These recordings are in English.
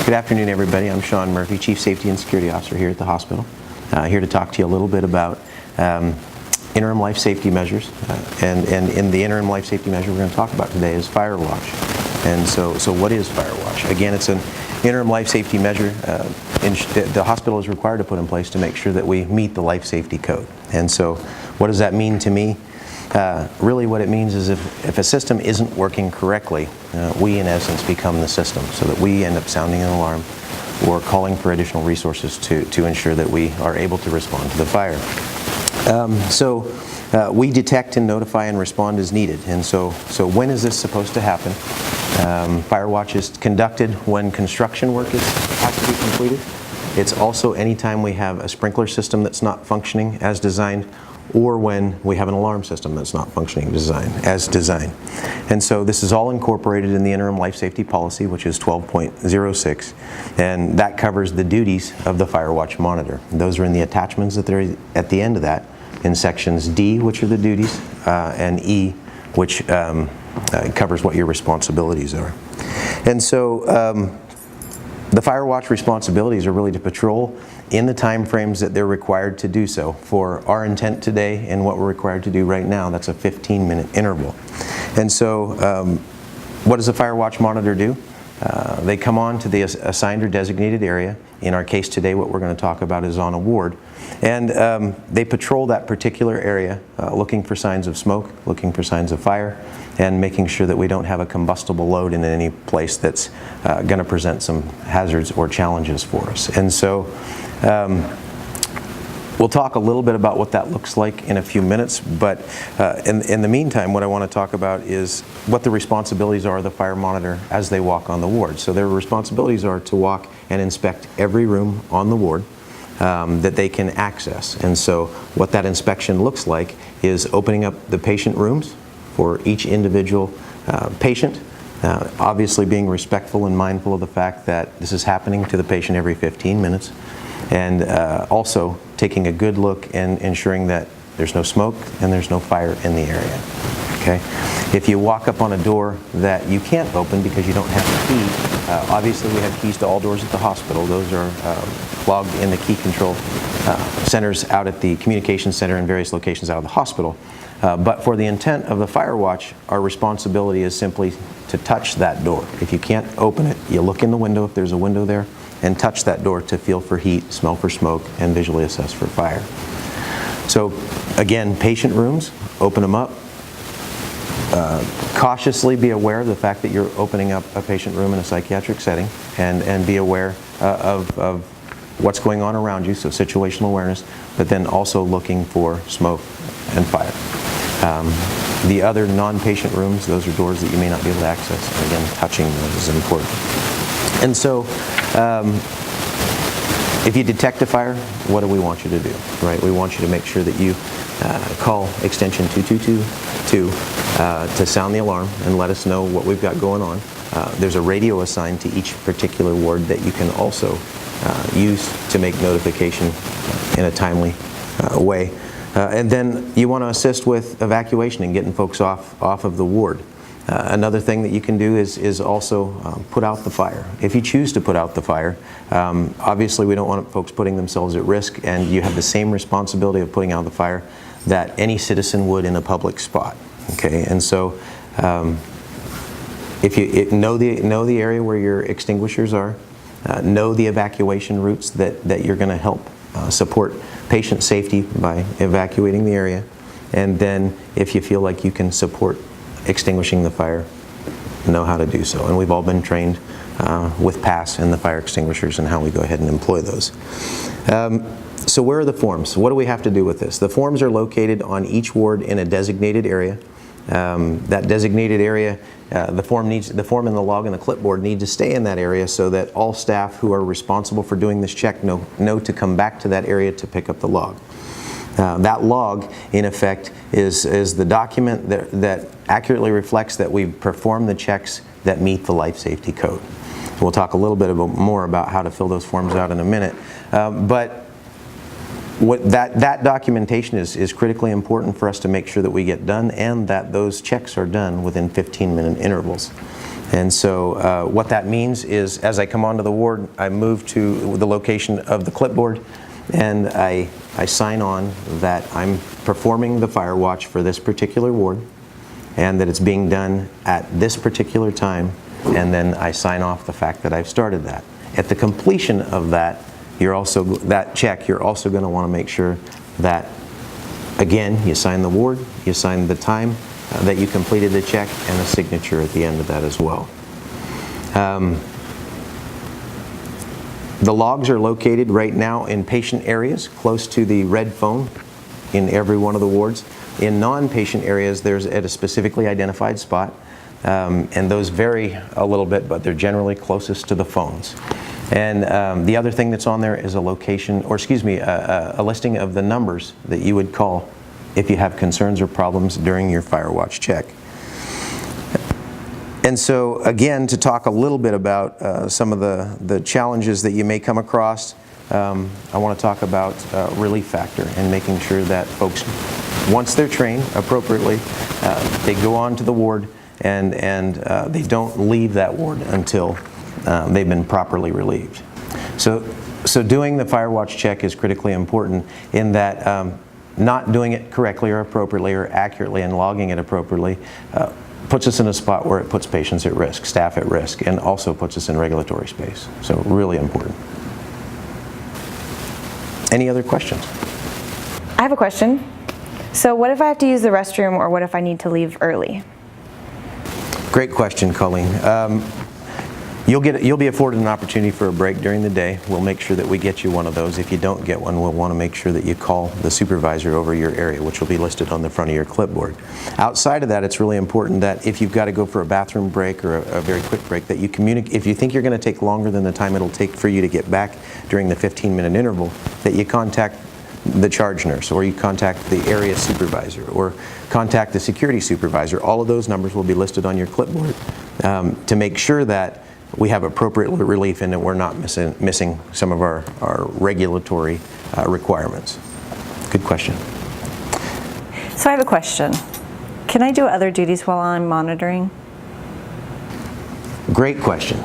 Good afternoon, everybody. I'm Sean Murphy, Chief Safety and Security Officer here at the hospital. Here to talk to you a little bit about interim life safety measures. And in the interim life safety measure we're going to talk about today is fire watch. And so what is fire watch? Again, it's an interim life safety measure the hospital is required to put in place to make sure that we meet the life safety code. And so what does that mean to me? Really what it means is if a system isn't working correctly, we in essence become the system, so that we end up sounding an alarm or calling for additional resources to ensure that we are able to respond to the fire. We detect and notify and respond as needed. And so when is this supposed to happen? Fire watch is conducted when construction work has to be completed. It's also anytime we have a sprinkler system that's not functioning as designed, or when we have an alarm system that's not functioning as designed. And so this is all incorporated in the interim life safety policy, which is 12.06, and that covers the duties of the fire watch monitor. Those are in the attachments that are at the end of that, in sections D, which are the duties, and E, which covers what your responsibilities are. And so the fire watch responsibilities are really to patrol in the time frames that they're required to do so. For our intent today and what we're required to do right now, that's a 15-minute interval. And so what does the fire watch monitor do? They come on to the assigned or designated area. In our case today, what we're going to talk about is on a ward. And they patrol that particular area, looking for signs of smoke, looking for signs of fire, and making sure that we don't have a combustible load in any place that's going to present some hazards or challenges for us. And so we'll talk a little bit about what that looks like in a few minutes, but in the meantime, what I want to talk about is what the responsibilities are of the fire monitor as they walk on the ward. So their responsibilities are to walk and inspect every room on the ward that they can access. And so what that inspection looks like is opening up the patient rooms for each individual patient, obviously being respectful and mindful of the fact that this is happening to the patient every 15 minutes, and also taking a good look and ensuring that there's no smoke and there's no fire in the area. Okay? If you walk up on a door that you can't open because you don't have a key, obviously we have keys to all doors at the hospital. Those are logged in the key control centers out at the communications center in various locations out of the hospital. But for the intent of the fire watch, our responsibility is simply to touch that door. If you can't open it, you look in the window if there's a window there, and touch that door to feel for heat, smell for smoke, and visually assess for fire. So again, patient rooms, open them up. Cautiously be aware of the fact that you're opening up a patient room in a psychiatric setting, and be aware of what's going on around you, so situational awareness, but then also looking for smoke and fire. The other non-patient rooms, those are doors that you may not be able to access. And again, touching those is important. And so if you detect a fire, what do we want you to do? Right? We want you to make sure that you call extension 2222 to sound the alarm and let us know what we've got going on. There's a radio assigned to each particular ward that you can also use to make notification in a timely way. And then you want to assist with evacuation and getting folks off of the ward. Another thing that you can do is also put out the fire. If you choose to put out the fire, obviously we don't want folks putting themselves at risk, and you have the same responsibility of putting out the fire that any citizen would in a public spot. Okay, and so if you know the area where your extinguishers are, know the evacuation routes that you're going to help support patient safety by evacuating the area, and then if you feel like you can support extinguishing the fire, know how to do so. And we've all been trained with PASS and the fire extinguishers and how we go ahead and employ those. So where are the forms? What do we have to do with this? The forms are located on each ward in a designated area. That designated area, the form and the log and the clipboard need to stay in that area so that all staff who are responsible for doing this check know to come back to that area to pick up the log. That log, in effect, is the document that accurately reflects that we've performed the checks that meet the life safety code. We'll talk a little bit more about how to fill those forms out in a minute. But what that documentation is critically important for us to make sure that we get done and that those checks are done within 15-minute intervals. And so what that means is, as I come onto the ward, I move to the location of the clipboard, and I sign on that I'm performing the fire watch for this particular ward, and that it's being done at this particular time, and then I sign off the fact that I've started that. At the completion of that, that check, you're also going to want to make sure that, again, you sign the ward, you sign the time that you completed the check, and a signature at the end of that as well. The logs are located right now in patient areas close to the red phone in every one of the wards. In non-patient areas, there's at a specifically identified spot, and those vary a little bit, but they're generally closest to the phones. And the other thing that's on there is a location, or excuse me, a listing of the numbers that you would call if you have concerns or problems during your fire watch check. And so, again, to talk a little bit about some of the challenges that you may come across, I want to talk about relief factor and making sure that folks, once they're trained appropriately, they go on to the ward and they don't leave that ward until they've been properly relieved. So doing the fire watch check is critically important in that not doing it correctly or appropriately or accurately and logging it appropriately puts us in a spot where it puts patients at risk, staff at risk, and also puts us in regulatory space. So really important. Any other questions? I have a question. So what if I have to use the restroom, or what if I need to leave early? Great question, Colleen. You'll be afforded an opportunity for a break during the day. We'll make sure that we get you one of those. If you don't get one, we'll want to make sure that you call the supervisor over your area, which will be listed on the front of your clipboard. Outside of that, it's really important that if you've got to go for a bathroom break or a very quick break, that you communicate. If you think you're going to take longer than the time it'll take for you to get back during the 15-minute interval, that you contact the charge nurse, or you contact the area supervisor, or contact the security supervisor. All of those numbers will be listed on your clipboard to make sure that we have appropriate relief and that we're not missing some of our regulatory requirements. Good question. So I have a question. Can I do other duties while I'm monitoring? Great question.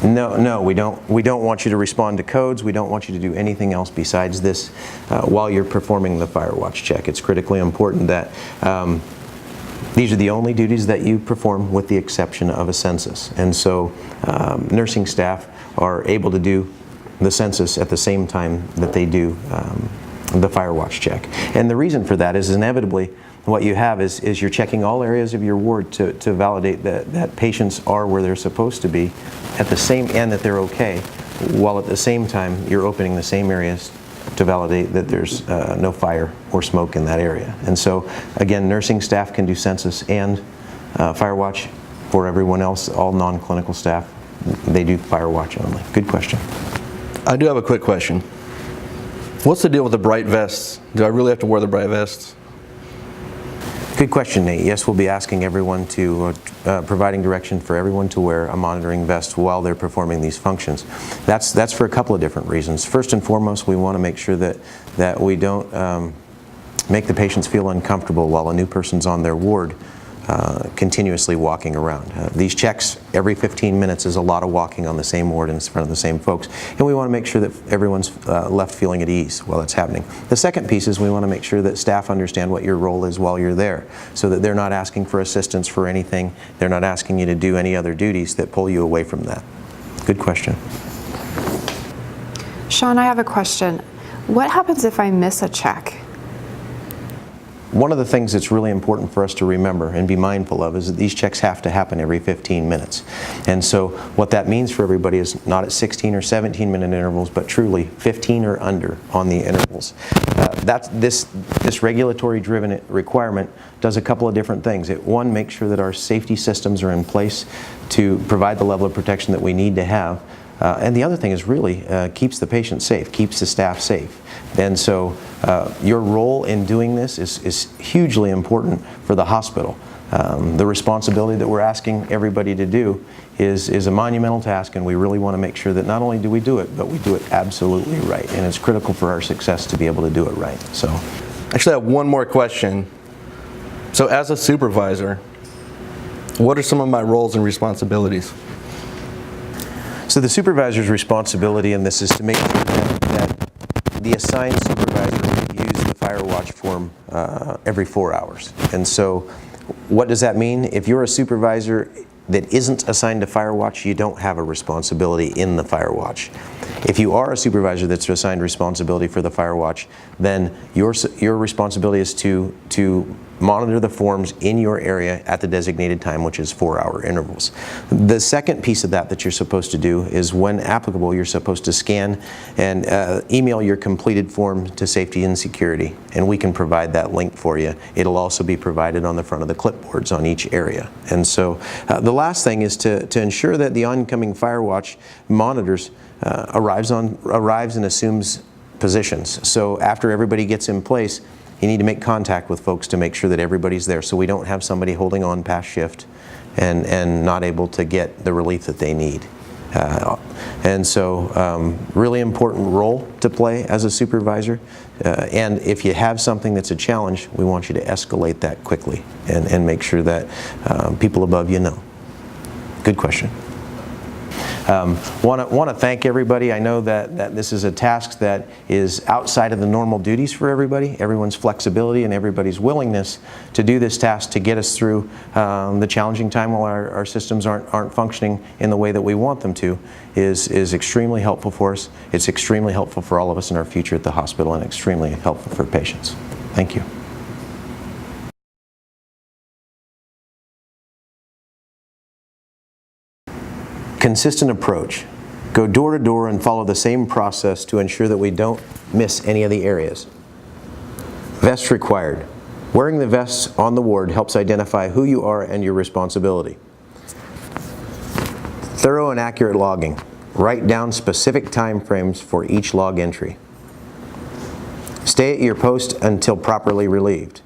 No, we don't want you to respond to codes. We don't want you to do anything else besides this while you're performing the fire watch check. It's critically important that these are the only duties that you perform, with the exception of a census. And so nursing staff are able to do the census at the same time that they do the fire watch check. And the reason for that is inevitably what you have is you're checking all areas of your ward to validate that patients are where they're supposed to be at the same, and that they're okay, while at the same time you're opening the same areas to validate that there's no fire or smoke in that area. And so, again, nursing staff can do census and fire watch. For everyone else, all non-clinical staff, they do fire watch only. Good question. I do have a quick question. What's the deal with the bright vests? Do I really have to wear the bright vests? Good question, Nate. Yes, we'll be asking everyone to, providing direction for everyone to wear a monitoring vest while they're performing these functions. That's for a couple of different reasons. First and foremost, we want to make sure that we don't make the patients feel uncomfortable while a new person's on their ward continuously walking around. These checks every 15 minutes is a lot of walking on the same ward in front of the same folks, and we want to make sure that everyone's left feeling at ease while it's happening. The second piece is we want to make sure that staff understand what your role is while you're there, so that they're not asking for assistance for anything, they're not asking you to do any other duties that pull you away from that. Good question. Sean, I have a question. What happens if I miss a check? One of the things that's really important for us to remember and be mindful of is that these checks have to happen every 15 minutes. And so what that means for everybody is not at 16 or 17-minute intervals, but truly 15 or under on the intervals. This regulatory-driven requirement does a couple of different things. One, makes sure that our safety systems are in place to provide the level of protection that we need to have. And the other thing is really keeps the patient safe, keeps the staff safe. And so your role in doing this is hugely important for the hospital. The responsibility that we're asking everybody to do is a monumental task, and we really want to make sure that not only do we do it, but we do it absolutely right. And it's critical for our success to be able to do it right. So, Actually, I have one more question. So as a supervisor, What are some of my roles and responsibilities? So the supervisor's responsibility in this is to make sure that the assigned supervisor use the fire watch form every 4 hours. And so what does that mean? If you're a supervisor that isn't assigned to fire watch, you don't have a responsibility in the fire watch. If you are a supervisor that's assigned responsibility for the fire watch, then your responsibility is to monitor the forms in your area at the designated time, which is 4-hour intervals. The second piece of that you're supposed to do is, when applicable, you're supposed to scan and email your completed form to safety and security, and we can provide that link for you. It'll also be provided on the front of the clipboards on each area. And so the last thing is to ensure that the oncoming fire watch monitors arrives and assumes positions. So after everybody gets in place, you need to make contact with folks to make sure that everybody's there, so we don't have somebody holding on past shift and not able to get the relief that they need. And so really important role to play as a supervisor. And if you have something that's a challenge, we want you to escalate that quickly and make sure that people above you know. Good question. Want to thank everybody. I know that this is a task that is outside of the normal duties for everybody. Everyone's flexibility and everybody's willingness to do this task to get us through the challenging time while our systems aren't functioning in the way that we want them to is extremely helpful for us. It's extremely helpful for all of us in our future at the hospital, and extremely helpful for patients. Thank you. Consistent approach. Go door to door and follow the same process to ensure that we don't miss any of the areas. Vests required. Wearing the vests on the ward helps identify who you are and your responsibility. Thorough and accurate logging. Write down specific time frames for each log entry. Stay at your post until properly relieved.